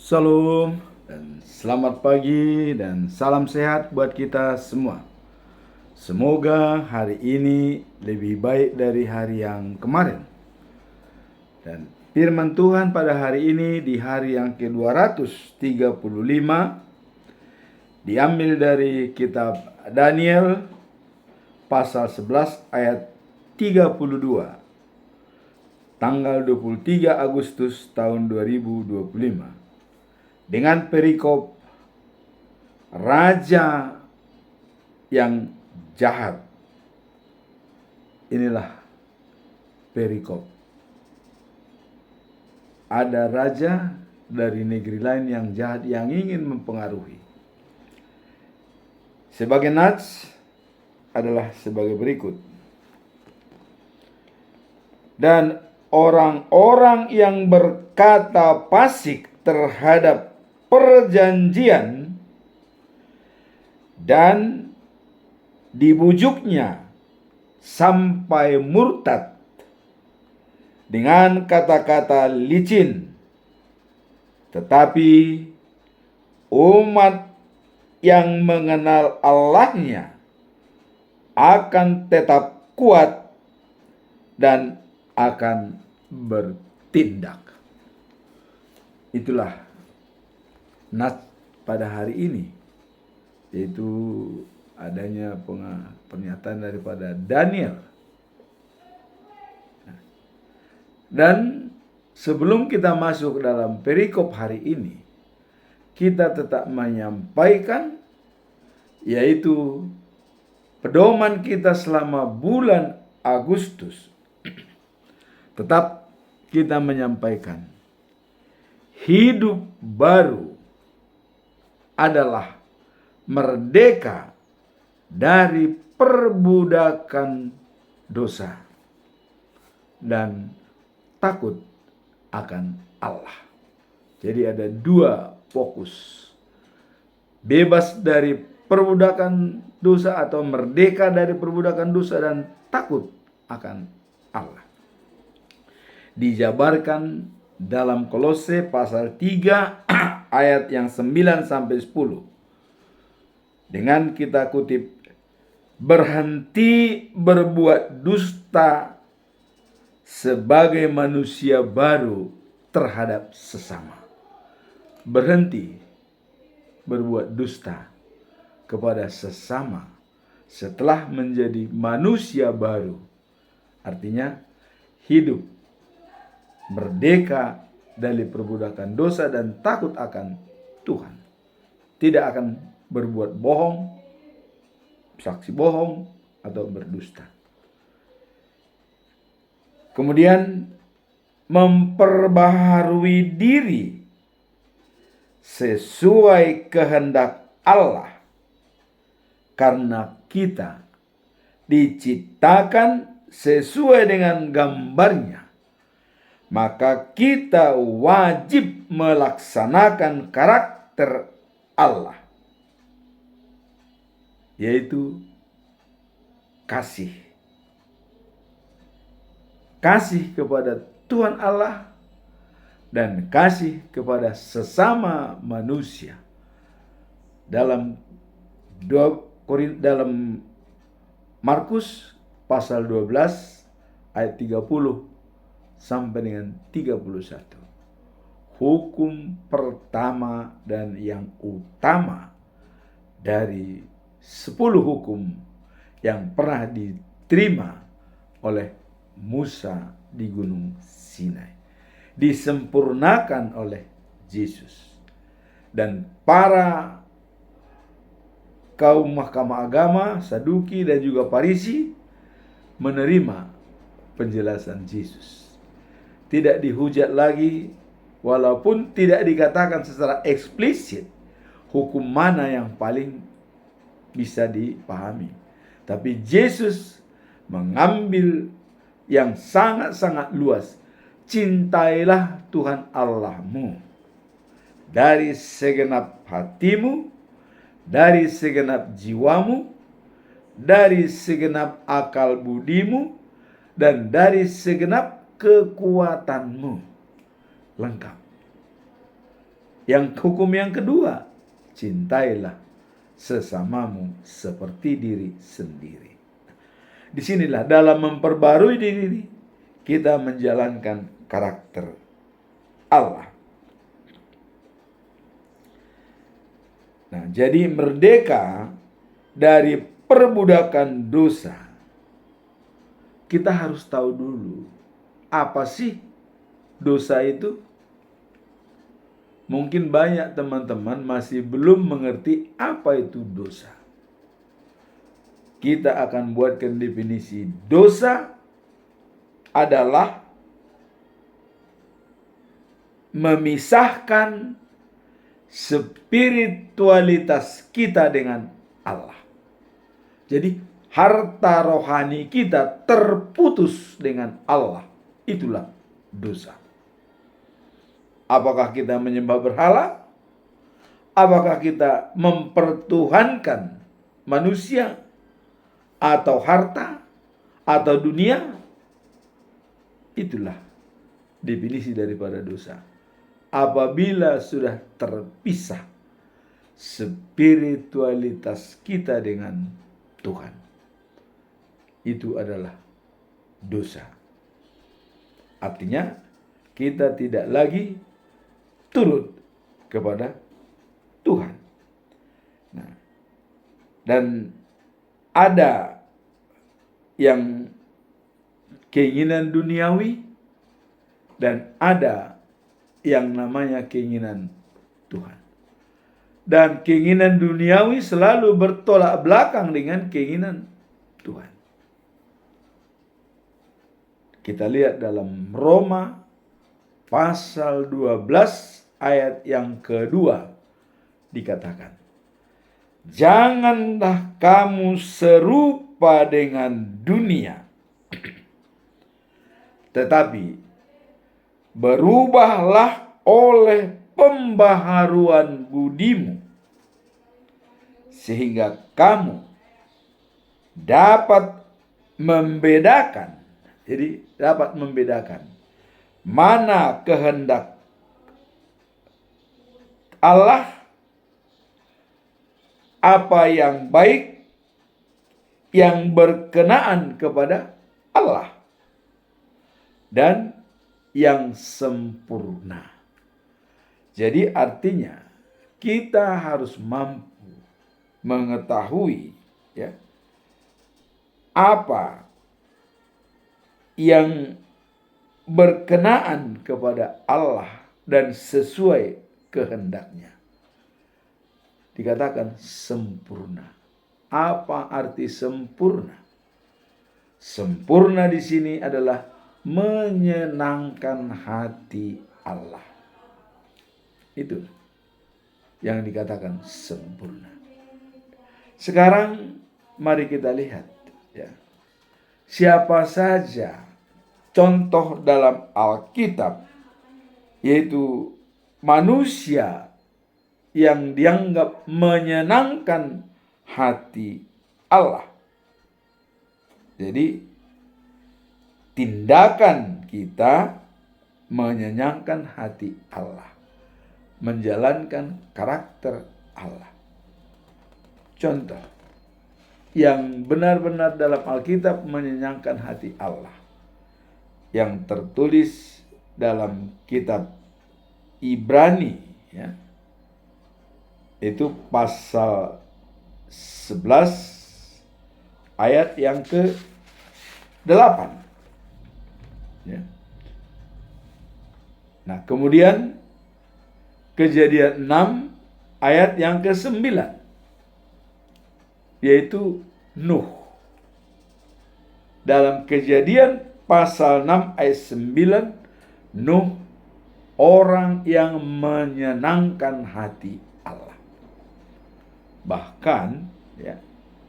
Salam dan selamat pagi dan salam sehat buat kita semua. Semoga hari ini lebih baik dari hari yang kemarin. Dan firman Tuhan pada hari ini di hari yang ke-235 diambil dari kitab Daniel pasal 11 ayat 32. Tanggal 23 Agustus tahun 2025. Dengan perikop raja yang jahat. Inilah perikop. Ada raja dari negeri lain yang jahat yang ingin mempengaruhi. Sebagai nats adalah sebagai berikut. Dan orang-orang yang berkata fasik terhadap perjanjian dan dibujuknya sampai murtad dengan kata-kata licin, tetapi umat yang mengenal Allahnya akan tetap kuat dan akan bertindak. Itulah nats pada hari ini, yaitu adanya pernyataan daripada Daniel. Dan sebelum kita masuk dalam perikop hari ini, kita tetap menyampaikan yaitu pedoman kita selama bulan Agustus. Tetap kita menyampaikan hidup baru adalah merdeka dari perbudakan dosa dan takut akan Allah. Jadi ada dua fokus. Bebas dari perbudakan dosa atau merdeka dari perbudakan dosa dan takut akan Allah. Dijabarkan dalam Kolose pasal 3 ayat yang 9 sampai 10. Dengan kita kutip, berhenti berbuat dusta sebagai manusia baru terhadap sesama. Berhenti berbuat dusta kepada sesama setelah menjadi manusia baru. Artinya hidup merdeka dari perbudakan dosa dan takut akan Tuhan. Tidak akan berbuat bohong, saksi bohong, atau berdusta. Kemudian memperbaharui diri sesuai kehendak Allah, karena kita diciptakan sesuai dengan gambarnya. Maka kita wajib melaksanakan karakter Allah, yaitu kasih. Kasih kepada Tuhan Allah dan kasih kepada sesama manusia. Dalam Markus pasal 12 ayat 30 sampai dengan 31. Hukum pertama dan yang utama dari 10 hukum yang pernah diterima oleh Musa di Gunung Sinai, disempurnakan oleh Yesus. Dan para kaum mahkamah agama, Saduki dan juga Farisi menerima penjelasan Yesus. Tidak dihujat lagi, walaupun tidak dikatakan secara eksplisit hukum mana yang paling bisa dipahami. Tapi Yesus mengambil yang sangat-sangat luas. Cintailah Tuhan Allahmu dari segenap hatimu, dari segenap jiwamu, dari segenap akal budimu, dan dari segenap kekuatanmu. Lengkap. Yang hukum yang kedua, cintailah sesamamu seperti diri sendiri. Disinilah dalam memperbarui diri kita menjalankan karakter Allah. Nah, jadi merdeka dari perbudakan dosa, kita harus tahu dulu apa sih dosa itu. Mungkin banyak teman-teman masih belum mengerti apa itu dosa. Kita akan buatkan definisi. Dosa adalah memisahkan spiritualitas kita dengan Allah. Jadi harta rohani kita terputus dengan Allah. Itulah dosa. Apakah kita menyembah berhala? Apakah kita mempertuhankan manusia atau harta atau dunia? Itulah definisi daripada dosa. Apabila sudah terpisah spiritualitas kita dengan Tuhan, itu adalah dosa. Artinya kita tidak lagi turut kepada Tuhan. Nah, dan ada yang keinginan duniawi dan ada yang namanya keinginan Tuhan. Dan keinginan duniawi selalu bertolak belakang dengan keinginan Tuhan. Kita lihat dalam Roma pasal 12 ayat yang kedua dikatakan, janganlah kamu serupa dengan dunia, tetapi berubahlah oleh pembaharuan budimu, sehingga kamu dapat membedakan. Jadi dapat membedakan mana kehendak Allah, apa yang baik, yang berkenaan kepada Allah, dan yang sempurna. Jadi artinya kita harus mampu mengetahui ya, apa yang berkenaan kepada Allah dan sesuai kehendaknya. Dikatakan sempurna. Apa arti sempurna? Sempurna di sini adalah menyenangkan hati Allah. Itu yang dikatakan sempurna. Sekarang mari kita lihat ya, siapa saja contoh dalam Alkitab, yaitu manusia yang dianggap menyenangkan hati Allah. Jadi tindakan kita menyenangkan hati Allah, menjalankan karakter Allah. Contoh yang benar-benar dalam Alkitab menyenangkan hati Allah, yang tertulis dalam kitab Ibrani ya, itu pasal 11 ayat yang ke-8 ya. Nah, kemudian Kejadian 6 ayat yang ke-9, yaitu Nuh. Dalam Kejadian pasal 6 ayat 9, Nuh orang yang menyenangkan hati Allah. Bahkan ya,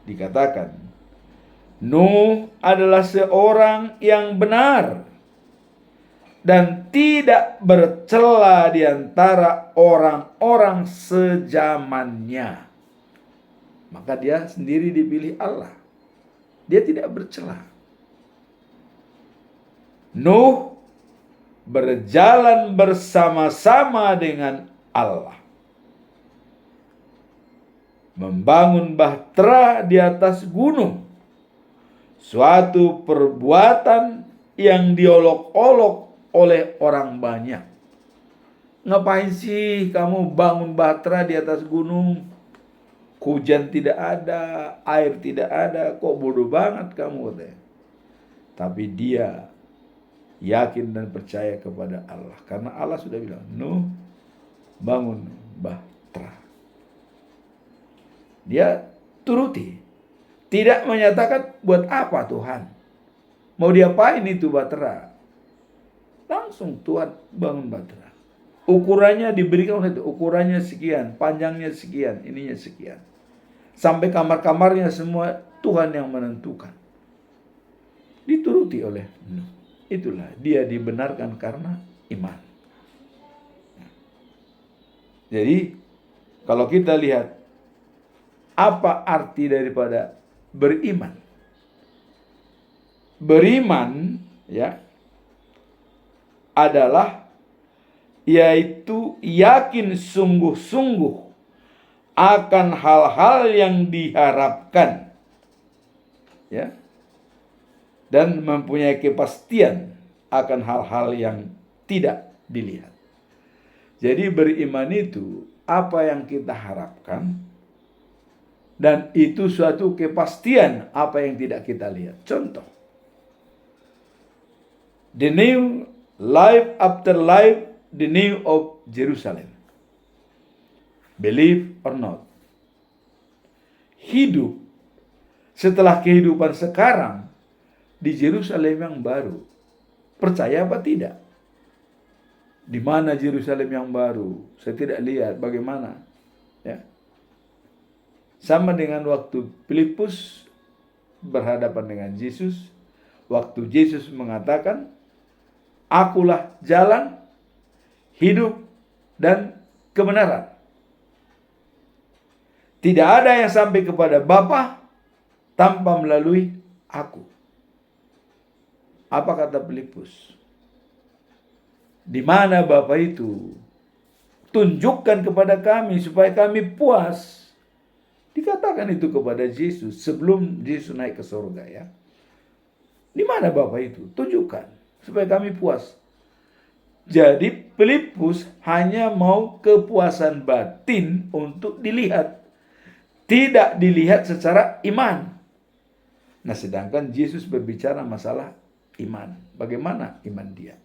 dikatakan Nuh adalah seorang yang benar dan tidak bercela di antara orang-orang sezamannya. Maka dia sendiri dipilih Allah. Dia tidak bercela. Nuh berjalan bersama-sama dengan Allah. Membangun bahtera di atas gunung, suatu perbuatan yang diolok-olok oleh orang banyak. Ngapain sih kamu bangun bahtera di atas gunung? Hujan tidak ada, air tidak ada, kok bodoh banget kamu katanya. Tapi dia yakin dan percaya kepada Allah, karena Allah sudah bilang, Nuh, bangun bahtera. Dia turuti, tidak menyatakan buat apa Tuhan, mau diapain itu bahtera. Langsung Tuhan bangun bahtera. Ukurannya diberikan oleh itu, ukurannya sekian, panjangnya sekian, ininya sekian. Sampai kamar-kamarnya semua Tuhan yang menentukan. Dituruti oleh Nuh. Itulah dia dibenarkan karena iman. Jadi kalau kita lihat apa arti daripada beriman? Beriman ya adalah yaitu yakin sungguh-sungguh akan hal-hal yang diharapkan, ya, dan mempunyai kepastian akan hal-hal yang tidak dilihat. Jadi beriman itu apa yang kita harapkan, dan itu suatu kepastian apa yang tidak kita lihat. Contoh, the new life after life, the new of Jerusalem. Believe or not, hidup setelah kehidupan sekarang di Yerusalem yang baru. Percaya apa tidak? Di mana Yerusalem yang baru? Saya tidak lihat bagaimana. Ya. Sama dengan waktu Filipus berhadapan dengan Yesus. Waktu Yesus mengatakan, Akulah jalan, hidup, dan kebenaran. Tidak ada yang sampai kepada Bapa tanpa melalui aku. Apa kata Filipus? Di mana Bapa itu? Tunjukkan kepada kami supaya kami puas. Dikatakan itu kepada Yesus sebelum Yesus naik ke surga, ya. Di mana Bapa itu? Tunjukkan supaya kami puas. Jadi Filipus hanya mau kepuasan batin untuk dilihat. Tidak dilihat secara iman. Nah, sedangkan Yesus berbicara masalah iman. Bagaimana iman dia?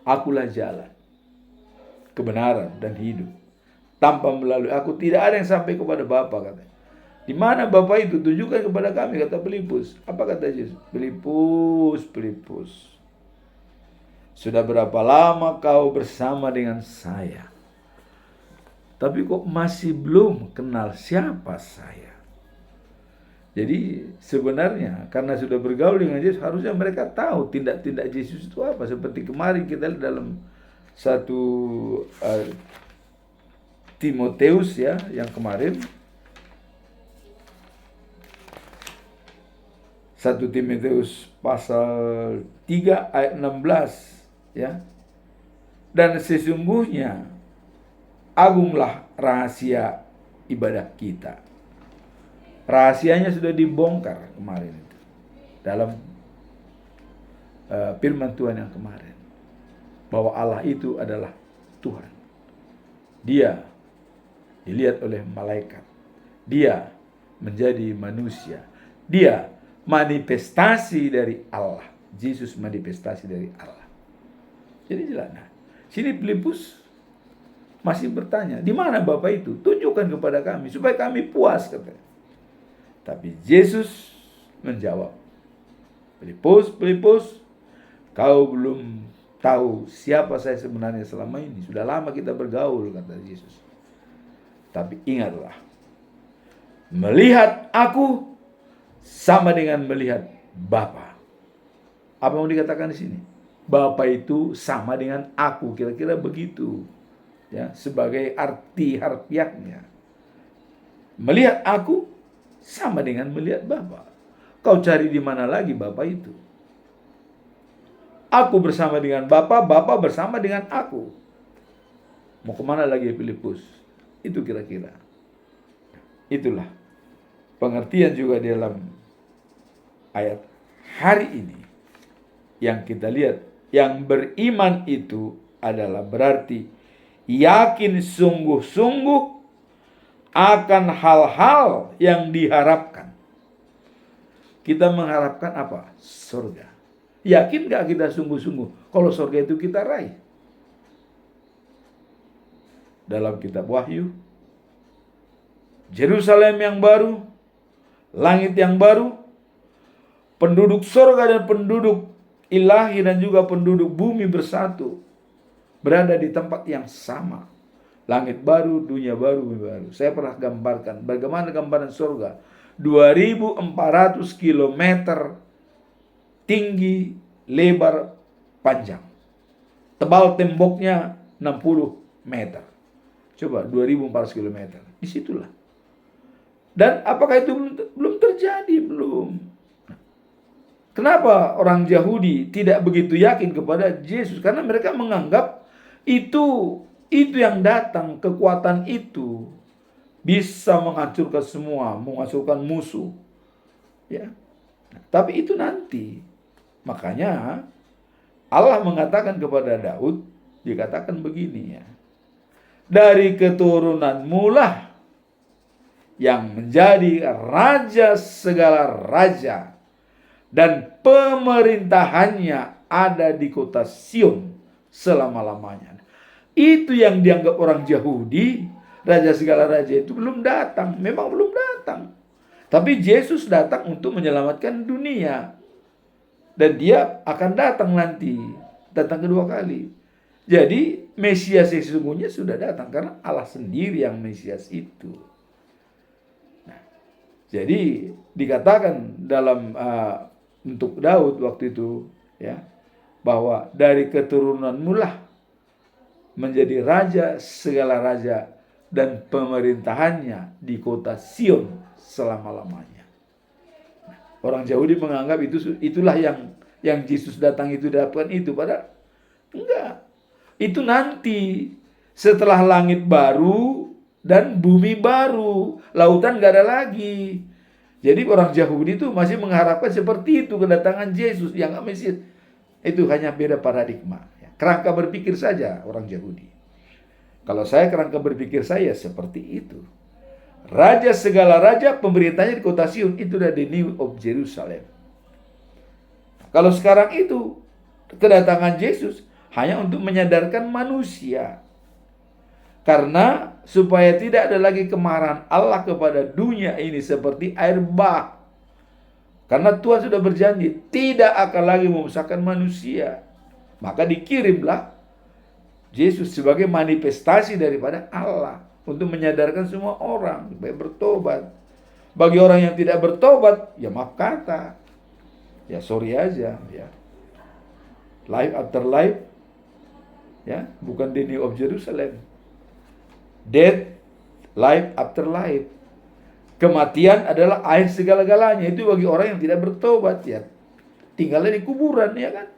Akulah jalan, kebenaran, dan hidup. Tanpa melalui aku tidak ada yang sampai kepada Bapa, katanya. Di mana Bapa itu? Tunjukkan kepada kami, kata Filipus. Apa kata Yesus? Filipus, sudah berapa lama kau bersama dengan saya? Tapi kok masih belum kenal siapa saya? Jadi sebenarnya karena sudah bergaul dengan Yesus, harusnya mereka tahu tindak-tindak Yesus itu apa. Seperti kemarin kita lihat dalam satu Timoteus, ya, yang kemarin. 1 Timoteus pasal 3 ayat 16, ya. Dan sesungguhnya agunglah rahasia ibadah kita. Rahasianya sudah dibongkar kemarin itu dalam firman Tuhan yang kemarin, bahwa Allah itu adalah Tuhan. Dia dilihat oleh malaikat. Dia menjadi manusia. Dia manifestasi dari Allah. Yesus manifestasi dari Allah. Jadi jelas. Nah, sini Filipus masih bertanya, di mana Bapa itu? Tunjukkan kepada kami supaya kami puas, katanya. Tapi Yesus menjawab, Filipus, kau belum tahu siapa saya sebenarnya selama ini. Sudah lama kita bergaul, kata Yesus. Tapi ingatlah, melihat aku sama dengan melihat Bapa. Apa yang dikatakan di sini? Bapa itu sama dengan aku, kira-kira begitu. Ya, sebagai arti harfiahnya. Melihat aku sama dengan melihat Bapa. Kau cari di mana lagi Bapa itu? Aku bersama dengan Bapa, Bapa bersama dengan aku. Mau kemana lagi Filipus? Itu kira-kira. Itulah pengertian juga di dalam ayat hari ini yang kita lihat. Yang beriman itu adalah berarti yakin sungguh-sungguh akan hal-hal yang diharapkan. Kita mengharapkan apa? Surga. Yakin gak kita sungguh-sungguh kalau surga itu kita raih? Dalam kitab Wahyu, Yerusalem yang baru, langit yang baru, penduduk surga dan penduduk ilahi dan juga penduduk bumi bersatu, berada di tempat yang sama. Langit baru, dunia baru, bumi baru. Saya pernah gambarkan bagaimana gambaran surga. 2.400 kilometer tinggi, lebar, panjang. Tebal temboknya 60 meter. Coba 2.400 kilometer. Disitulah. Dan apakah itu belum terjadi? Belum. Kenapa orang Yahudi tidak begitu yakin kepada Yesus? Karena mereka menganggap itu yang datang, kekuatan itu bisa menghancurkan semua, menghancurkan musuh. Ya. Tapi itu nanti. Makanya Allah mengatakan kepada Daud, dikatakan begini ya. Dari keturunanmu lah yang menjadi raja segala raja, dan pemerintahannya ada di kota Sion selama-lamanya. Itu yang dianggap orang Yahudi, raja segala raja itu belum datang. Memang belum datang. Tapi Yesus datang untuk menyelamatkan dunia. Dan dia akan datang nanti. Datang kedua kali. Jadi Mesias sesungguhnya sudah datang. Karena Allah sendiri yang Mesias itu. Nah, jadi dikatakan dalam untuk Daud waktu itu ya, bahwa dari keturunanmu lah menjadi raja segala raja, dan pemerintahannya di kota Sion selama-lamanya. Orang Yahudi menganggap itulah yang Yesus datang itu dapatkan itu, padahal enggak. Itu nanti setelah langit baru dan bumi baru, lautan enggak ada lagi. Jadi orang Yahudi itu masih mengharapkan seperti itu kedatangan Yesus yang Mesias. Itu hanya beda paradigma. Kerangka berpikir saja orang Yahudi. Kalau saya kerangka berpikir saya seperti itu. Raja segala raja, pemerintahnya di kota Sion, itu udah the New of Jerusalem. Kalau sekarang itu kedatangan Yesus hanya untuk menyadarkan manusia. Karena supaya tidak ada lagi kemarahan Allah kepada dunia ini seperti air bah. Karena Tuhan sudah berjanji tidak akan lagi memusnahkan manusia. Maka dikirimlah Yesus sebagai manifestasi daripada Allah untuk menyadarkan semua orang supaya bertobat. Bagi orang yang tidak bertobat, ya maaf kata, ya sorry aja, ya. Life after life, ya, bukan the New of Jerusalem. Death, life after life. Kematian adalah akhir segala-galanya. Itu bagi orang yang tidak bertobat, ya. Tinggalnya di kuburan, ya kan?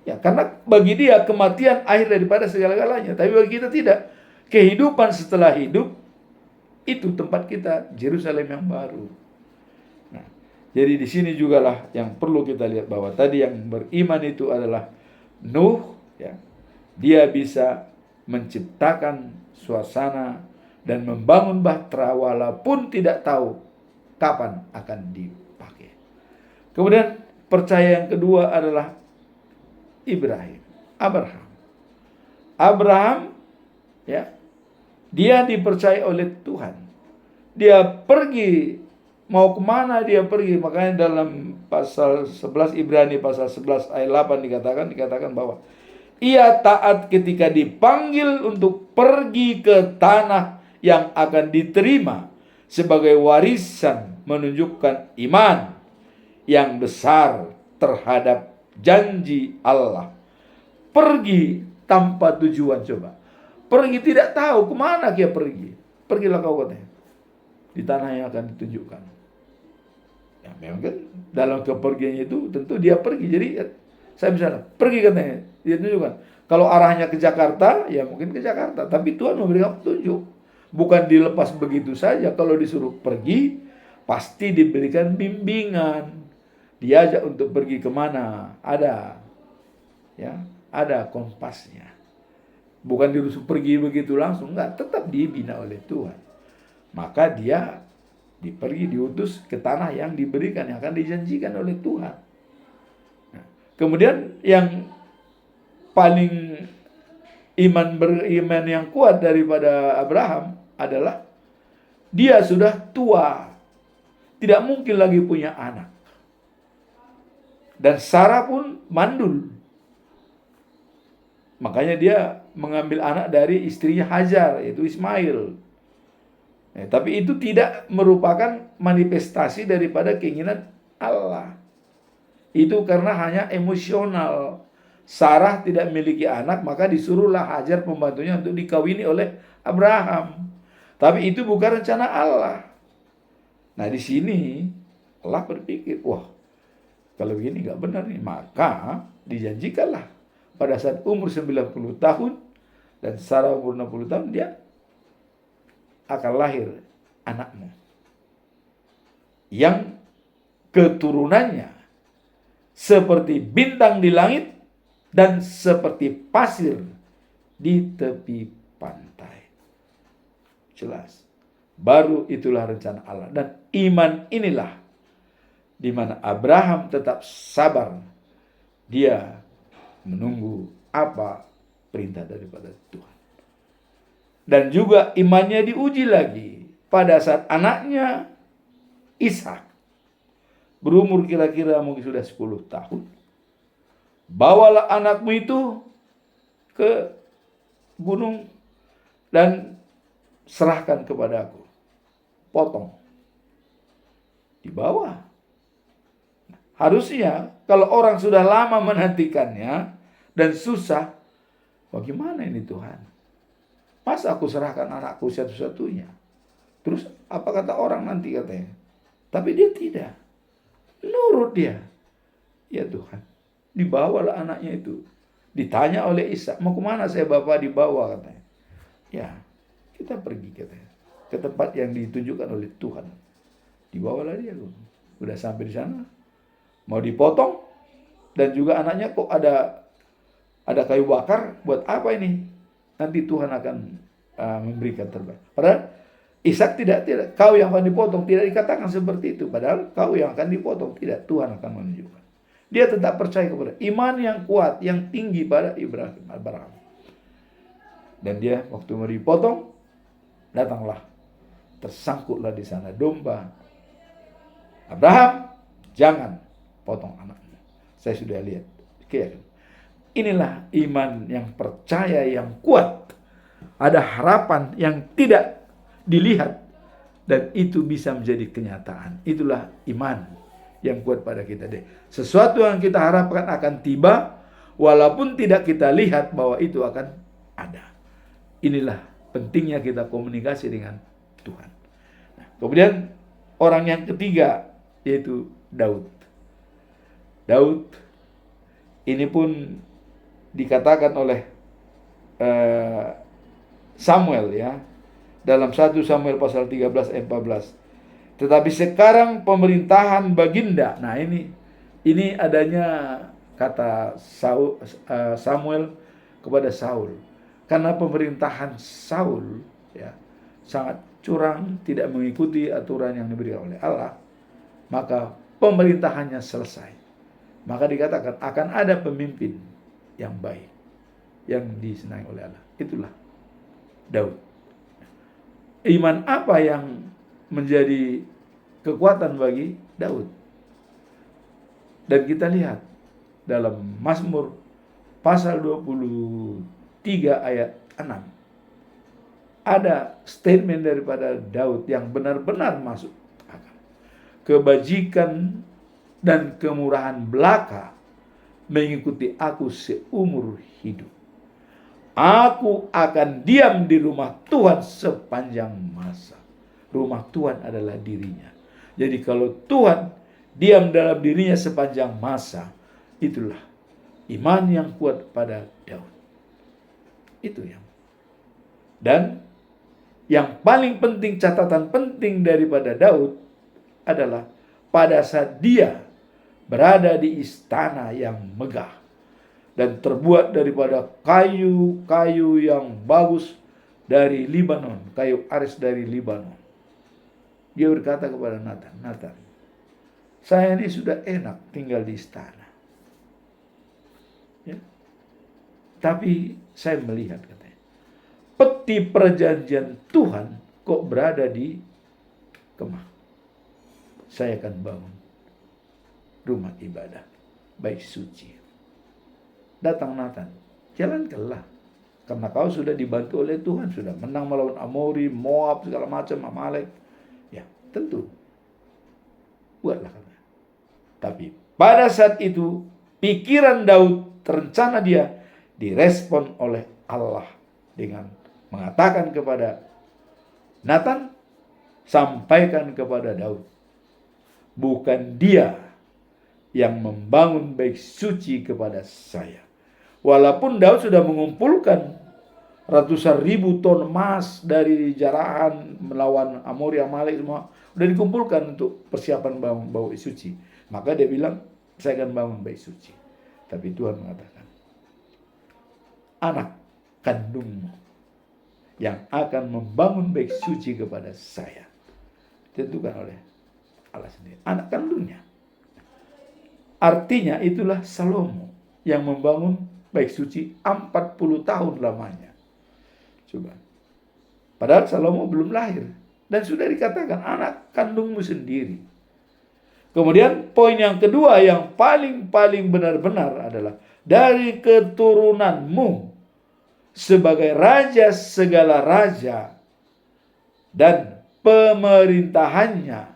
Ya, karena bagi dia kematian akhir daripada segala-galanya. Tapi bagi kita tidak. Kehidupan setelah hidup, itu tempat kita, Yerusalem yang baru. Nah, jadi di sini jugalah yang perlu kita lihat bahwa tadi yang beriman itu adalah Nuh, ya. Dia bisa menciptakan suasana dan membangun bahtera walaupun tidak tahu kapan akan dipakai. Kemudian percaya yang kedua adalah Abraham, ya, dia dipercaya oleh Tuhan. Dia pergi, mau kemana dia pergi. Makanya dalam pasal 11 Ibrani pasal 11 ayat 8 dikatakan bahwa ia taat ketika dipanggil untuk pergi ke tanah yang akan diterima sebagai warisan, menunjukkan iman yang besar terhadap janji Allah. Pergi tanpa tujuan, coba. Pergi tidak tahu kemana dia pergi. Pergilah kau katanya, di tanah yang akan ditunjukkan. Ya memang kan dalam kepergiannya itu tentu dia pergi. Jadi saya bisa pergi katanya, dia tunjukkan. Kalau arahnya ke Jakarta, ya mungkin ke Jakarta. Tapi Tuhan memberikan petunjuk. Bukan dilepas begitu saja. Kalau disuruh pergi, pasti diberikan bimbingan. Diajak untuk pergi kemana. Ada. Ya, ada kompasnya. Bukan disuruh pergi begitu langsung. Enggak, tetap dibina oleh Tuhan. Maka dia diutus ke tanah yang diberikan, yang akan dijanjikan oleh Tuhan. Nah, kemudian yang paling beriman yang kuat daripada Abraham adalah dia sudah tua, tidak mungkin lagi punya anak, dan Sarah pun mandul. Makanya dia mengambil anak dari istrinya Hajar, yaitu Ismail. Tapi itu tidak merupakan manifestasi daripada keinginan Allah. Itu karena hanya emosional. Sarah tidak memiliki anak, maka disuruhlah Hajar pembantunya untuk dikawini oleh Abraham. Tapi itu bukan rencana Allah. Nah, di sini Allah berpikir, wah, kalau begini nggak benar nih. Maka dijanjikanlah pada saat umur 90 tahun dan Sarah umur 60 tahun, dia akan lahir anakmu yang keturunannya seperti bintang di langit dan seperti pasir di tepi pantai. Jelas. Baru itulah rencana Allah. Dan iman inilah di mana Abraham tetap sabar. Dia menunggu apa perintah daripada Tuhan. Dan juga imannya diuji lagi pada saat anaknya Ishak berumur kira-kira mungkin sudah 10 tahun. Bawalah anakmu itu ke gunung dan serahkan kepadaku. Potong. Dibawa. Harusnya kalau orang sudah lama menantikannya dan susah, bagaimana ini Tuhan? Masa aku serahkan anakku satu-satunya? Terus apa kata orang nanti katanya? Tapi dia tidak. Nurut dia. Ya Tuhan. Dibawalah anaknya itu. Ditanya oleh Ishak, mau kemana saya bapak? Dibawa katanya. Ya, kita pergi katanya. Ke tempat yang ditunjukkan oleh Tuhan. Dibawalah dia. Udah sampai di sana. Mau dipotong. Dan juga anaknya kok ada kayu bakar. Buat apa ini? Nanti Tuhan akan memberikan terbaik. Padahal Ishak tidak, kau yang akan dipotong, tidak dikatakan seperti itu. Padahal kau yang akan dipotong, tidak, Tuhan akan menunjukkan. Dia tetap percaya kepada iman yang kuat, yang tinggi pada Abraham. Dan dia waktu mau dipotong, datanglah, tersangkutlah di sana domba. Abraham, jangan potong anakmu. Saya sudah lihat. Inilah iman yang percaya, yang kuat. Ada harapan yang tidak dilihat. Dan itu bisa menjadi kenyataan. Itulah iman yang kuat pada kita. Sesuatu yang kita harapkan akan tiba. Walaupun tidak kita lihat bahwa itu akan ada. Inilah pentingnya kita komunikasi dengan Tuhan. Nah, kemudian orang yang ketiga yaitu Daud. Daud ini pun dikatakan oleh Samuel ya dalam 1 Samuel pasal 13 ayat 14. Tetapi sekarang pemerintahan baginda. Nah, ini adanya kata Samuel kepada Saul. Karena pemerintahan Saul ya sangat curang, tidak mengikuti aturan yang diberikan oleh Allah, maka pemerintahannya selesai. Maka dikatakan akan ada pemimpin yang baik, yang disenangi oleh Allah. Itulah Daud. Iman apa yang menjadi kekuatan bagi Daud? Dan kita lihat dalam Mazmur pasal 23 ayat 6. Ada statement daripada Daud yang benar-benar masuk akal. Kebajikan dan kemurahan belaka mengikuti aku seumur hidup. Aku akan diam di rumah Tuhan sepanjang masa. Rumah Tuhan adalah dirinya. Jadi kalau Tuhan diam dalam dirinya sepanjang masa, itulah iman yang kuat pada Daud. Itu yang. Dan yang paling penting, catatan penting daripada Daud adalah pada saat dia berada di istana yang megah dan terbuat daripada kayu-kayu yang bagus dari Libanon, kayu aris dari Libanon. Dia berkata kepada Nathan, Nathan, saya ini sudah enak tinggal di istana. Ya. Tapi saya melihat, katanya, peti perjanjian Tuhan kok berada di kemah. Saya akan bangun rumah ibadah, bait suci. Datang Nathan, jalankanlah. Karena kau sudah dibantu oleh Tuhan, sudah menang melawan Amori, Moab, segala macam, Amalek. Ya, tentu. Buatlah kalian. Tapi pada saat itu, pikiran Daud, rencana dia, direspon oleh Allah dengan mengatakan kepada Nathan, sampaikan kepada Daud, bukan dia yang membangun bait suci kepada saya. Walaupun Daud sudah mengumpulkan ratusan ribu ton emas dari jarahan melawan Amori, Amalek, semua sudah dikumpulkan untuk persiapan bangun bait suci. Maka dia bilang, saya akan bangun bait suci. Tapi Tuhan mengatakan, anak kandungmu yang akan membangun bait suci kepada saya. Ditentukan oleh Allah sendiri. Anak kandungnya. Artinya itulah Salomo yang membangun bait suci 40 tahun lamanya. Coba. Padahal Salomo belum lahir. Dan sudah dikatakan anak kandungmu sendiri. Kemudian poin yang kedua yang paling benar-benar adalah dari keturunanmu sebagai raja segala raja dan pemerintahannya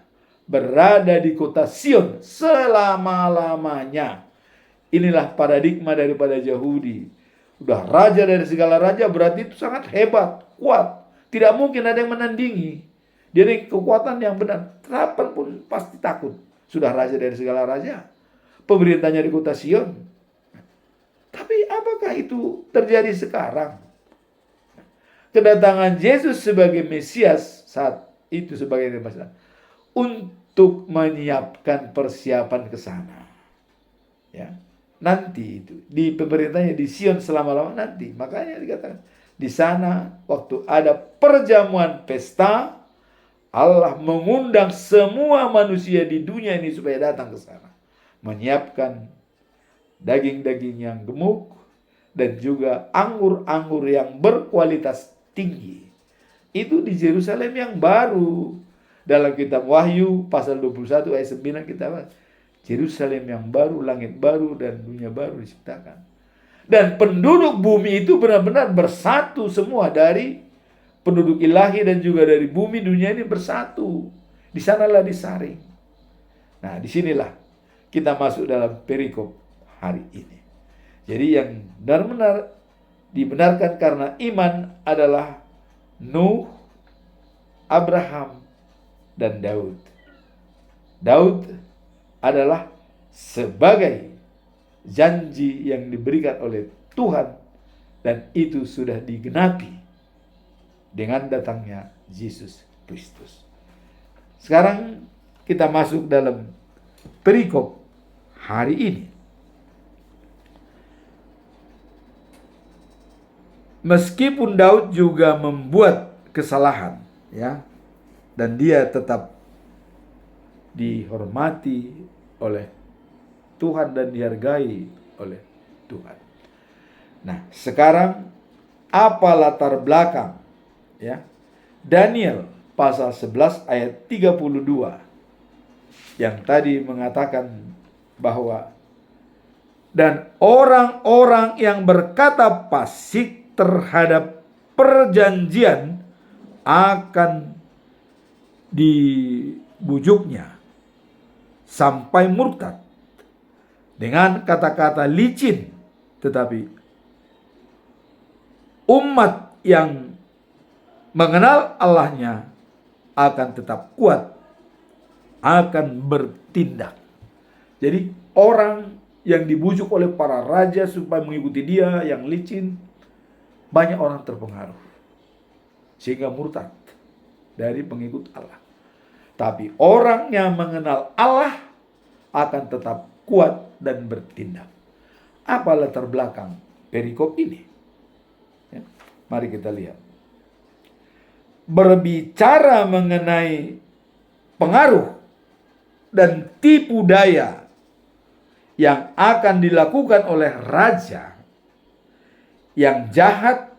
berada di kota Sion selama-lamanya. Inilah paradigma daripada Yahudi. Udah raja dari segala raja berarti itu sangat hebat, kuat. Tidak mungkin ada yang menandingi. Jadi kekuatan yang benar. Kapan pun pasti takut. Sudah raja dari segala raja. Pemerintahnya di kota Sion. Tapi apakah itu terjadi sekarang? Kedatangan Yesus sebagai Mesias saat itu sebagai Mesias untuk menyiapkan persiapan ke sana. Ya. Nanti itu di pemerintahnya di Sion selama-lama nanti. Makanya dikatakan di sana waktu ada perjamuan pesta, Allah mengundang semua manusia di dunia ini supaya datang ke sana. Menyiapkan daging-daging yang gemuk dan juga anggur-anggur yang berkualitas tinggi. Itu di Yerusalem yang baru. Dalam kitab Wahyu pasal 21 ayat 9 kita bahas. Yerusalem yang baru, langit baru dan dunia baru diciptakan. Dan penduduk bumi itu benar-benar bersatu semua dari penduduk ilahi dan juga dari bumi dunia ini bersatu. Di sanalah disaring. Nah, disinilah kita masuk dalam perikop hari ini. Jadi yang benar-benar dibenarkan karena iman adalah Nuh, Abraham, dan Daud. Daud adalah sebagai janji yang diberikan oleh Tuhan dan itu sudah digenapi dengan datangnya Yesus Kristus. Sekarang kita masuk dalam perikop hari ini. Meskipun Daud juga membuat kesalahan, ya, dan dia tetap dihormati oleh Tuhan dan dihargai oleh Tuhan. Nah, sekarang apa latar belakang, ya? Daniel pasal 11 ayat 32 yang tadi mengatakan bahwa dan orang-orang yang berkata fasik terhadap perjanjian akan dibujuknya sampai murtad dengan kata-kata licin, tetapi umat yang mengenal Allahnya akan tetap kuat, akan bertindak. Jadi orang yang dibujuk oleh para raja supaya mengikuti dia yang licin, banyak orang terpengaruh sehingga murtad dari pengikut Allah. Tapi orang yang mengenal Allah akan tetap kuat dan bertindak. Apa latar belakang perikop ini? Ya, mari kita lihat. Berbicara mengenai pengaruh dan tipu daya yang akan dilakukan oleh raja yang jahat,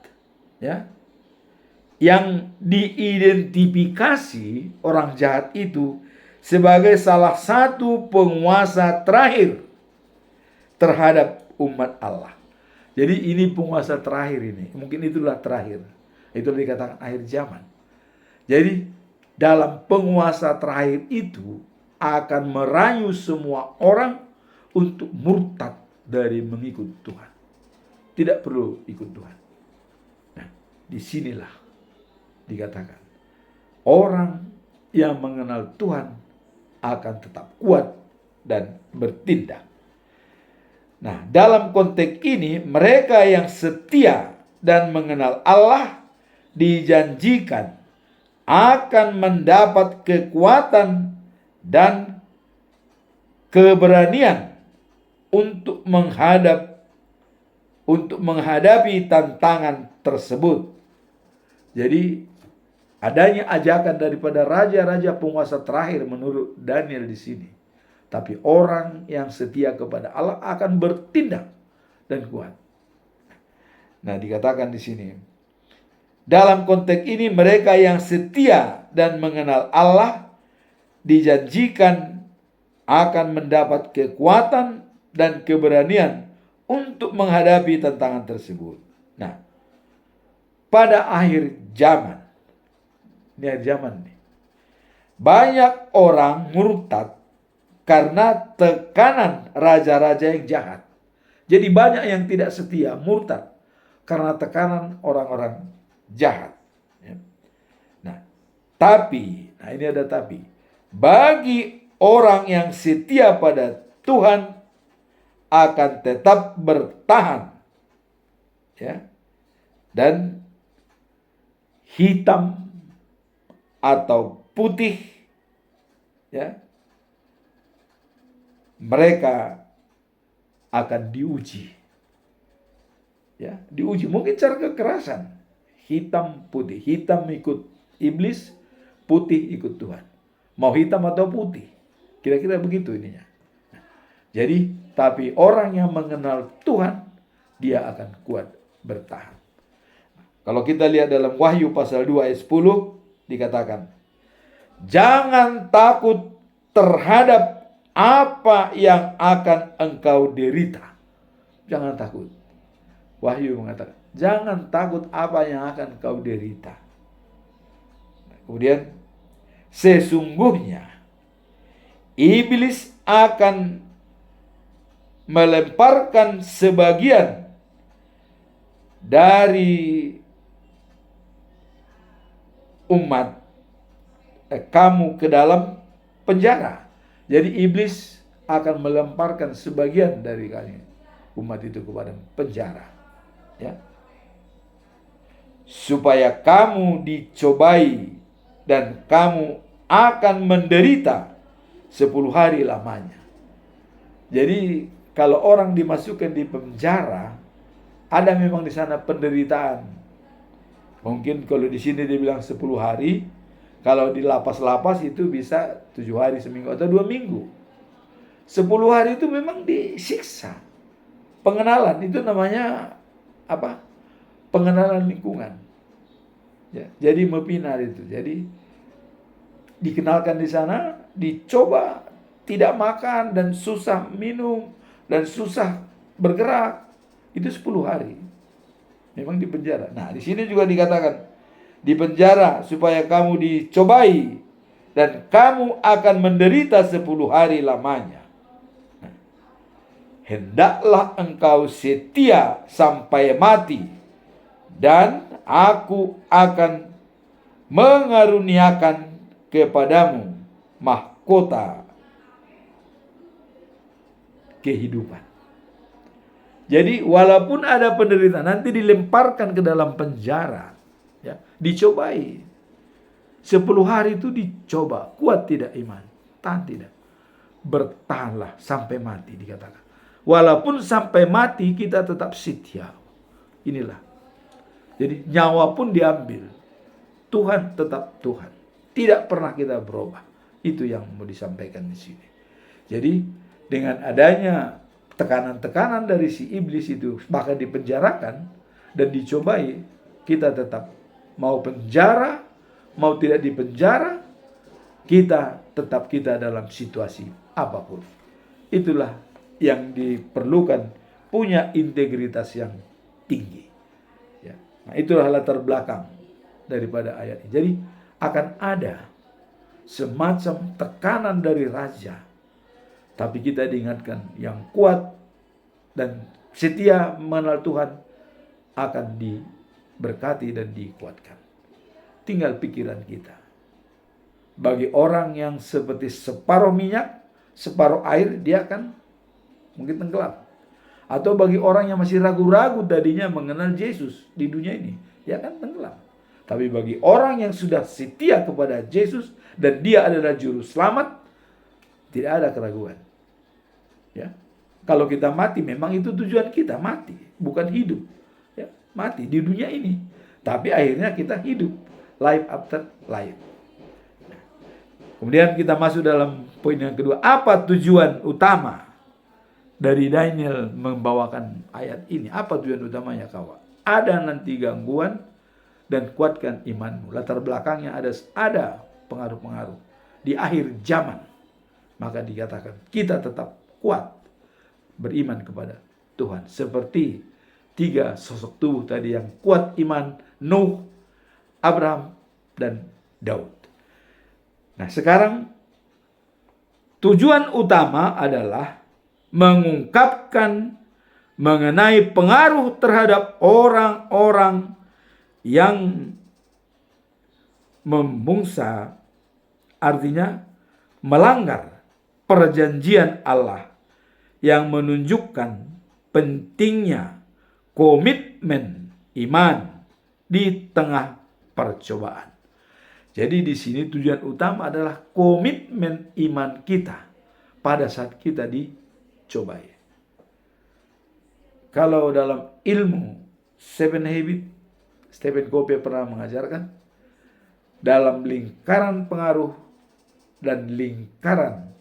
ya, yang diidentifikasi orang jahat itu sebagai salah satu penguasa terakhir terhadap umat Allah. Jadi ini penguasa terakhir ini, mungkin itulah terakhir. Itulah dikatakan akhir zaman. Jadi dalam penguasa terakhir itu akan merayu semua orang untuk murtad dari mengikut Tuhan. Tidak perlu ikut Tuhan. Nah, disinilah dikatakan orang yang mengenal Tuhan akan tetap kuat dan bertindak. Nah, dalam konteks ini mereka yang setia dan mengenal Allah dijanjikan akan mendapat kekuatan dan keberanian untuk menghadapi tantangan tersebut. Jadi adanya ajakan daripada raja-raja penguasa terakhir menurut Daniel di sini. Tapi orang yang setia kepada Allah akan bertindak dan kuat. Nah, dikatakan di sini, dalam konteks ini mereka yang setia dan mengenal Allah dijanjikan akan mendapat kekuatan dan keberanian untuk menghadapi tantangan tersebut. Nah, pada akhir zaman, ini akhir zaman nih, banyak orang murtad karena tekanan raja-raja yang jahat. Jadi banyak yang tidak setia, murtad karena tekanan orang-orang jahat. Nah, tapi, nah ini ada tapi. Bagi orang yang setia pada Tuhan akan tetap bertahan, ya, dan hitam atau putih, ya, mereka akan diuji, ya, diuji mungkin cara kekerasan, hitam putih, hitam ikut iblis, putih ikut Tuhan, mau hitam atau putih, kira-kira begitu ininya. Jadi, tapi orang yang mengenal Tuhan, dia akan kuat bertahan. Kalau kita lihat dalam Wahyu pasal 2 ayat 10, dikatakan, jangan takut terhadap apa yang akan engkau derita. Jangan takut. Wahyu mengatakan, jangan takut apa yang akan engkau derita. Kemudian, sesungguhnya iblis akan melemparkan sebagian dari umat kamu ke dalam penjara. Jadi iblis akan melemparkan sebagian dari kalian, umat itu, kepada penjara, ya, supaya kamu dicobai dan kamu akan menderita 10 hari lamanya. Jadi kalau orang dimasukkan di penjara, ada memang di sana penderitaan. Mungkin kalau di sini dibilang 10 hari, kalau di lapas-lapas itu bisa 7 hari, seminggu, atau 2 minggu. 10 hari itu memang disiksa. Pengenalan, itu namanya apa? Pengenalan lingkungan. Ya, jadi mepinar itu. Jadi dikenalkan di sana, dicoba, tidak makan dan susah minum dan susah bergerak. Itu 10 hari. Memang di penjara. Nah, di sini juga dikatakan di penjara supaya kamu dicobai dan kamu akan menderita 10 hari lamanya. Nah, hendaklah engkau setia sampai mati, dan aku akan mengaruniakan kepadamu mahkota kehidupan. Jadi walaupun ada penderitaan, nanti dilemparkan ke dalam penjara, ya, dicobai. 10 hari itu dicoba, kuat tidak iman? Tahan tidak? Bertahanlah sampai mati dikatakan. Walaupun sampai mati kita tetap setia. Inilah. Jadi nyawa pun diambil, Tuhan tetap Tuhan. Tidak pernah kita berubah. Itu yang mau disampaikan di sini. Jadi dengan adanya tekanan-tekanan dari si iblis itu, bahkan dipenjarakan dan dicobai, kita tetap mau penjara, mau tidak dipenjara, kita tetap dalam situasi apapun. Itulah yang diperlukan, punya integritas yang tinggi. Ya. Nah, itulah latar belakang daripada ayat ini. Jadi akan ada semacam tekanan dari raja, tapi kita diingatkan yang kuat dan setia mengenal Tuhan akan diberkati dan dikuatkan. Tinggal pikiran kita. Bagi orang yang seperti separuh minyak, separuh air, dia akan mungkin tenggelam. Atau bagi orang yang masih ragu-ragu tadinya mengenal Yesus di dunia ini, dia akan tenggelam. Tapi bagi orang yang sudah setia kepada Yesus dan dia adalah juru selamat, tidak ada keraguan. Ya. Kalau kita mati, memang itu tujuan kita, mati, bukan hidup. Ya, mati di dunia ini. Tapi akhirnya kita hidup, life after life. Kemudian kita masuk dalam poin yang kedua. Apa tujuan utama dari Daniel membawakan ayat ini? Apa tujuan utamanya, kawan? Ada nanti gangguan dan kuatkan imanmu. Latar belakangnya ada pengaruh-pengaruh di akhir zaman. Maka dikatakan kita tetap kuat beriman kepada Tuhan. Seperti 3 sosok tubuh tadi yang kuat iman, Nuh, Abraham, dan Daud. Nah, sekarang tujuan utama adalah mengungkapkan mengenai pengaruh terhadap orang-orang yang membungsa, artinya melanggar perjanjian Allah, yang menunjukkan pentingnya komitmen iman di tengah percobaan. Jadi di sini tujuan utama adalah komitmen iman kita pada saat kita dicobai. Kalau dalam ilmu Seven Habits, Stephen Covey pernah mengajarkan, dalam lingkaran pengaruh dan lingkaran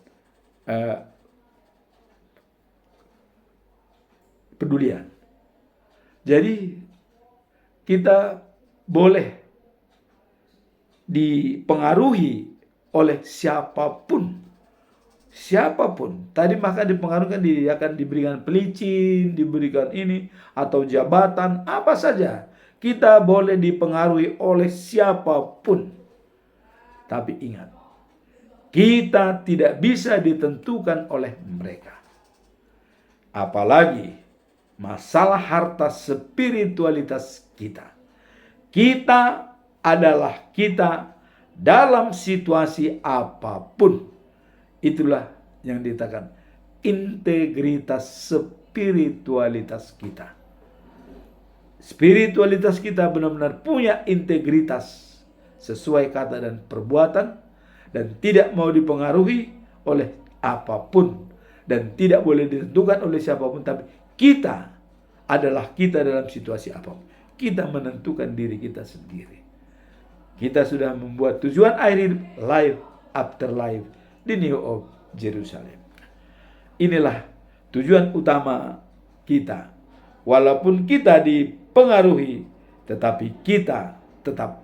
pedulian. Jadi kita boleh dipengaruhi oleh siapapun. Tadi maka dipengaruhkan, dia akan diberikan pelicin, diberikan ini atau jabatan, apa saja. Kita boleh dipengaruhi oleh siapapun. Tapi ingat, kita tidak bisa ditentukan oleh mereka. Apalagi masalah harta spiritualitas kita. Kita adalah kita dalam situasi apapun. Itulah yang dikatakan integritas spiritualitas kita. Spiritualitas kita benar-benar punya integritas sesuai kata dan perbuatan, dan tidak mau dipengaruhi oleh apapun dan tidak boleh ditentukan oleh siapapun. Tapi kita adalah kita dalam situasi apapun. Kita menentukan diri kita sendiri. Kita sudah membuat tujuan akhir hidup, life after life, di New of Jerusalem. Inilah tujuan utama kita. Walaupun kita dipengaruhi, tetapi kita tetap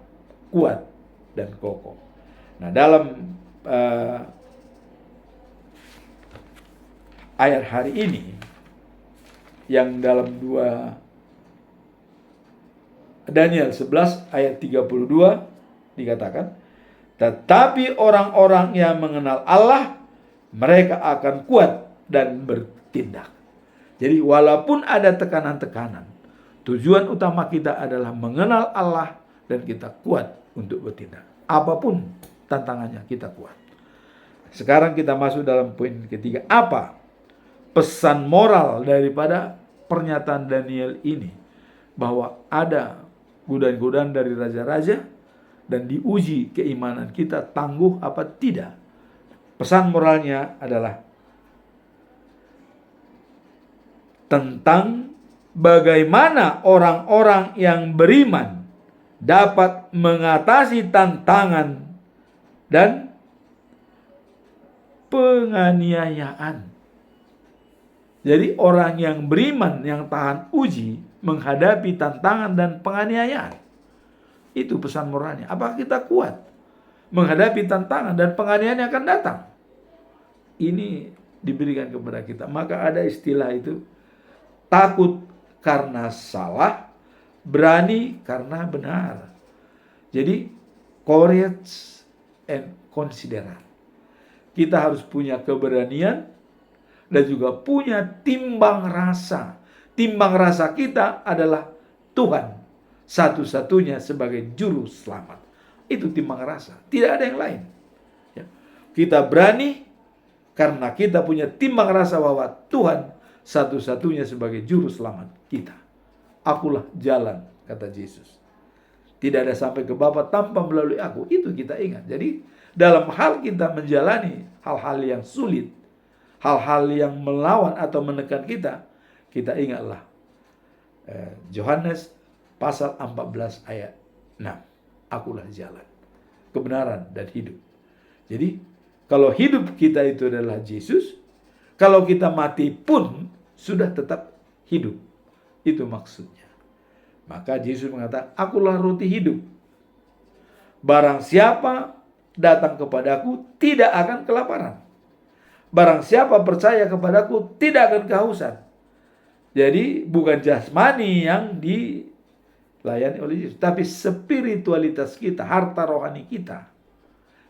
kuat dan kokoh. Nah, dalam ayat hari ini, yang dalam 2 Daniel 11 ayat 32 dikatakan, tetapi orang-orang yang mengenal Allah, mereka akan kuat dan bertindak. Jadi walaupun ada tekanan-tekanan, tujuan utama kita adalah mengenal Allah dan kita kuat untuk bertindak. Apapun tantangannya, kita kuat. Sekarang kita masuk dalam poin ketiga. Apa pesan moral daripada pernyataan Daniel ini bahwa ada godaan-godaan dari raja-raja dan diuji keimanan kita tangguh apa tidak. Pesan moralnya adalah tentang bagaimana orang-orang yang beriman dapat mengatasi tantangan dan penganiayaan. Jadi orang yang beriman yang tahan uji menghadapi tantangan dan penganiayaan. Itu pesan moralnya. Apakah kita kuat menghadapi tantangan dan penganiayaan yang akan datang? Ini diberikan kepada kita. Maka ada istilah itu, takut karena salah, berani karena benar. Jadi courage and considerate. Kita harus punya keberanian dan juga punya timbang rasa. Timbang rasa kita adalah Tuhan satu-satunya sebagai juru selamat. Itu timbang rasa, tidak ada yang lain. Ya. Kita berani karena kita punya timbang rasa bahwa Tuhan satu-satunya sebagai juru selamat kita. Akulah jalan, kata Yesus. Tidak ada sampai ke Bapa tanpa melalui aku. Itu kita ingat. Jadi dalam hal kita menjalani hal-hal yang sulit, hal-hal yang melawan atau menekan kita, kita ingatlah Yohanes pasal 14 ayat 6. Akulah jalan, kebenaran dan hidup. Jadi kalau hidup kita itu adalah Yesus, kalau kita mati pun sudah tetap hidup. Itu maksudnya. Maka Yesus mengatakan, akulah roti hidup. Barang siapa datang kepadaku tidak akan kelaparan. Barang siapa percaya kepadaku tidak akan kehausan. Jadi bukan jasmani yang dilayani oleh Yesus, tapi spiritualitas kita, harta rohani kita.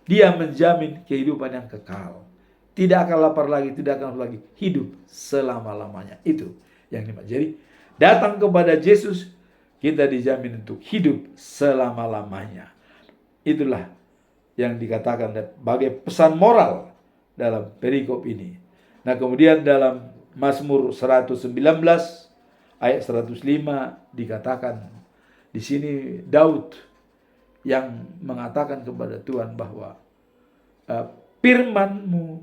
Dia menjamin kehidupan yang kekal. Tidak akan lapar lagi, tidak akan lapar lagi. Hidup selama-lamanya. Itu yang dimaksud. Jadi datang kepada Yesus, kita dijamin untuk hidup selama-lamanya. Itulah yang dikatakan sebagai pesan moral dalam perikop ini. Nah, kemudian dalam Mazmur 119 ayat 105 dikatakan di sini Daud yang mengatakan kepada Tuhan bahwa firman-Mu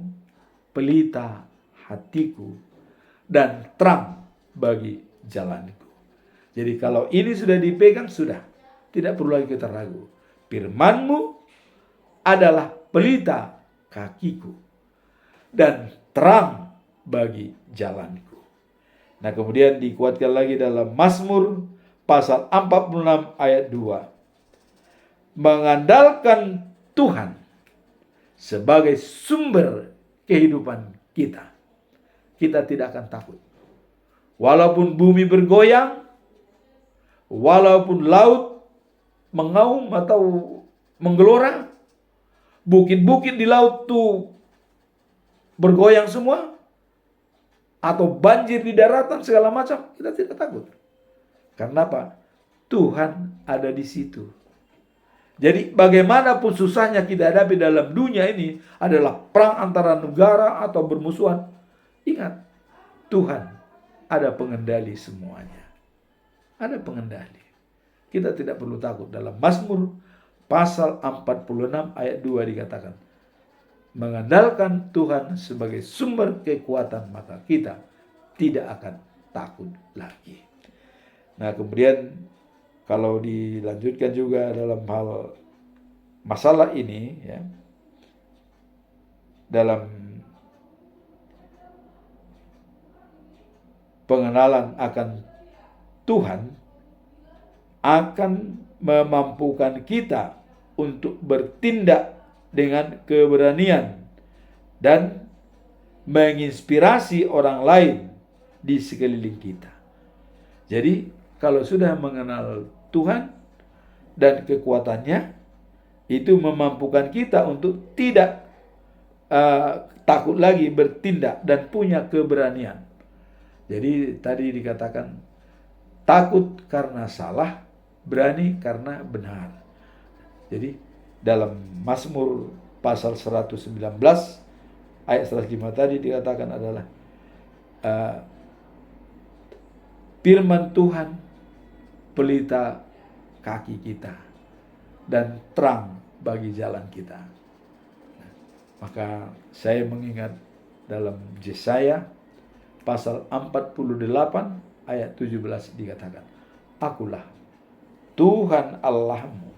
pelita hatiku dan terang bagi jalanku. Jadi kalau ini sudah dipegang, sudah tidak perlu lagi kita ragu. Firman-Mu adalah pelita kakiku dan terang bagi jalanku. Nah, kemudian dikuatkan lagi dalam Mazmur pasal 46 ayat 2. Mengandalkan Tuhan sebagai sumber kehidupan kita. Kita tidak akan takut. Walaupun bumi bergoyang, walaupun laut mengaum atau menggelora, bukit-bukit di laut tuh bergoyang semua, atau banjir di daratan segala macam, kita tidak takut. Karena apa? Tuhan ada di situ. Jadi bagaimanapun susahnya kita hadapi dalam dunia ini adalah perang antara negara atau bermusuhan. Ingat, Tuhan ada pengendali semuanya. Ada pengendali. Kita tidak perlu takut. Dalam Mazmur pasal 46 ayat 2 dikatakan, mengandalkan Tuhan sebagai sumber kekuatan, maka kita tidak akan takut lagi. Nah, kemudian kalau dilanjutkan juga dalam hal masalah ini, ya, dalam pengenalan akan Tuhan akan memampukan kita untuk bertindak dengan keberanian dan menginspirasi orang lain di sekeliling kita. Jadi kalau sudah mengenal Tuhan dan kekuatannya, itu memampukan kita untuk tidak takut lagi bertindak dan punya keberanian. Jadi tadi dikatakan takut karena salah, berani karena benar. Jadi dalam Mazmur pasal 119 ayat 105 tadi dikatakan adalah Firman Tuhan pelita kaki kita dan terang bagi jalan kita. Maka saya mengingat dalam Yesaya pasal 48 ayat 17 dikatakan, Akulah Tuhan Allahmu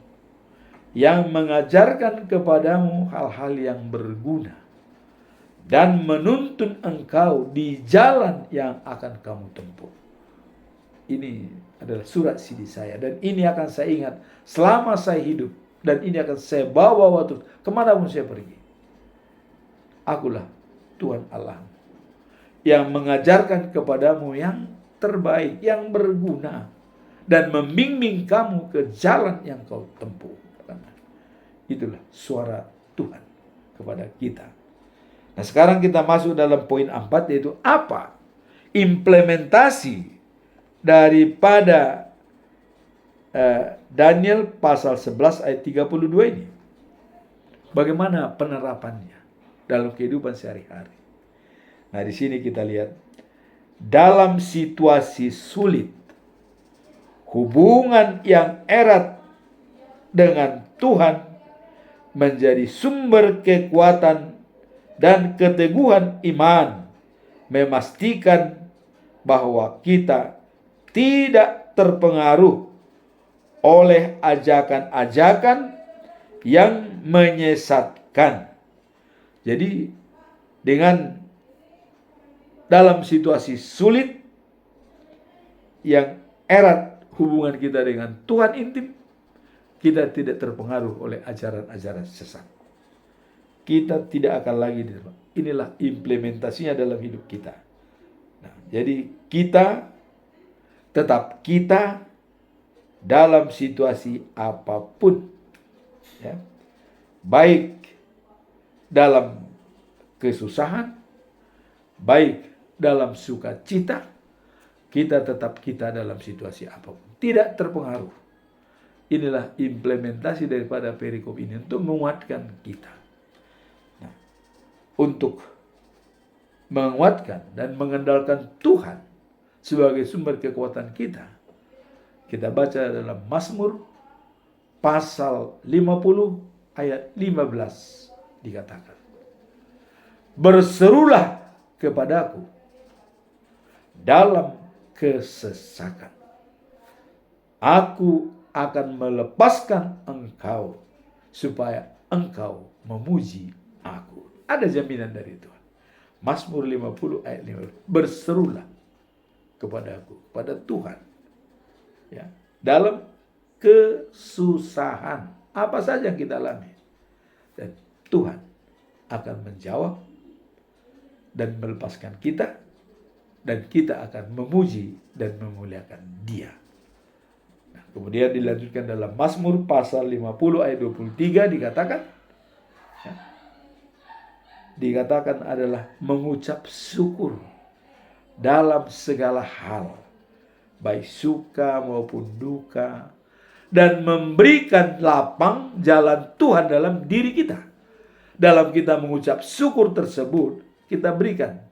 yang mengajarkan kepadamu hal-hal yang berguna dan menuntun engkau di jalan yang akan kamu tempuh. Ini adalah surat CD saya, dan ini akan saya ingat selama saya hidup, dan ini akan saya bawa waktu kemanapun saya pergi. Akulah Tuhan Allahmu yang mengajarkan kepadamu yang terbaik, yang berguna, dan membimbing kamu ke jalan yang kau tempuh. Itulah suara Tuhan kepada kita. Nah, sekarang kita masuk dalam poin 4, yaitu apa implementasi daripada Daniel pasal 11 ayat 32 ini. Bagaimana penerapannya dalam kehidupan sehari-hari. Nah, di sini kita lihat, dalam situasi sulit, hubungan yang erat dengan Tuhan menjadi sumber kekuatan dan keteguhan iman, memastikan bahwa kita tidak terpengaruh oleh ajakan-ajakan yang menyesatkan. Jadi dengan dalam situasi sulit yang erat hubungan kita dengan Tuhan intim, kita tidak terpengaruh oleh ajaran-ajaran sesat. Kita tidak akan lagi diterima. Inilah implementasinya dalam hidup kita. Nah, jadi kita dalam situasi apapun, ya, baik dalam kesusahan, baik dalam sukacita, kita dalam situasi apapun, tidak terpengaruh. Inilah implementasi daripada perikop ini untuk menguatkan kita. Nah, untuk menguatkan dan mengandalkan Tuhan sebagai sumber kekuatan kita, kita baca dalam Mazmur pasal 50 ayat 15 dikatakan, Berserulah kepadaku dalam kesesakan, aku akan melepaskan engkau supaya engkau memuji aku. Ada jaminan dari Tuhan. Mazmur 50 ayat 15. Berserulah kepadaku, pada Tuhan, ya, dalam kesusahan apa saja yang kita alami, dan Tuhan akan menjawab dan melepaskan kita, dan kita akan memuji dan memuliakan Dia. Nah, kemudian dilanjutkan dalam Mazmur pasal 50 ayat 23 dikatakan, ya, dikatakan adalah mengucap syukur dalam segala hal, baik suka maupun duka, dan memberikan lapang jalan Tuhan dalam diri kita. Dalam kita mengucap syukur tersebut, kita berikan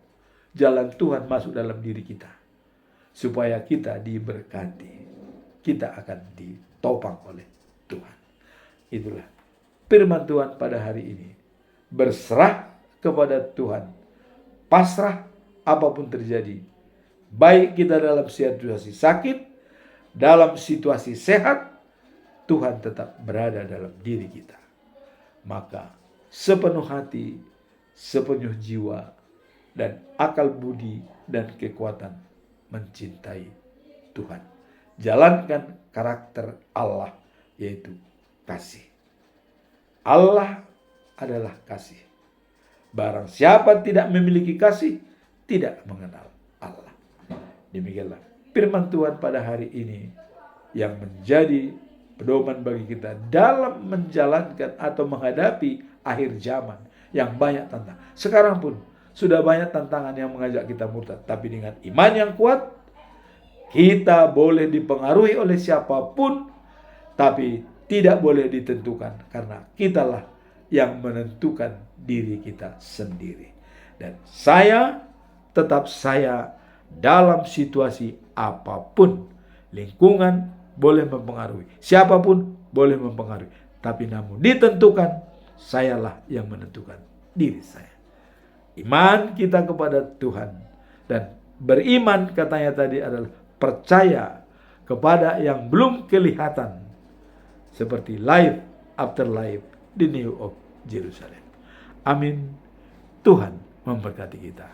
jalan Tuhan masuk dalam diri kita, supaya kita diberkati. Kita akan ditopang oleh Tuhan. Itulah firman Tuhan pada hari ini. Berserah kepada Tuhan, pasrah apapun terjadi, baik kita dalam situasi sakit, dalam situasi sehat, Tuhan tetap berada dalam diri kita. Maka sepenuh hati, sepenuh jiwa, dan akal budi dan kekuatan mencintai Tuhan. Jalankan karakter Allah, yaitu kasih. Allah adalah kasih. Barang siapa tidak memiliki kasih, tidak mengenal Allah. Demikianlah firman Tuhan pada hari ini yang menjadi pedoman bagi kita dalam menjalankan atau menghadapi akhir zaman yang banyak tantangan. Sekarang pun sudah banyak tantangan yang mengajak kita murtad, tapi dengan iman yang kuat, kita boleh dipengaruhi oleh siapapun, tapi tidak boleh ditentukan, karena kitalah yang menentukan diri kita sendiri. Dan saya dalam situasi apapun. Lingkungan boleh mempengaruhi, siapapun boleh mempengaruhi, tapi namun ditentukan, sayalah yang menentukan diri saya. Iman kita kepada Tuhan, dan beriman katanya tadi adalah percaya kepada yang belum kelihatan, seperti life after life di New of Jerusalem. Amin. Tuhan memberkati kita.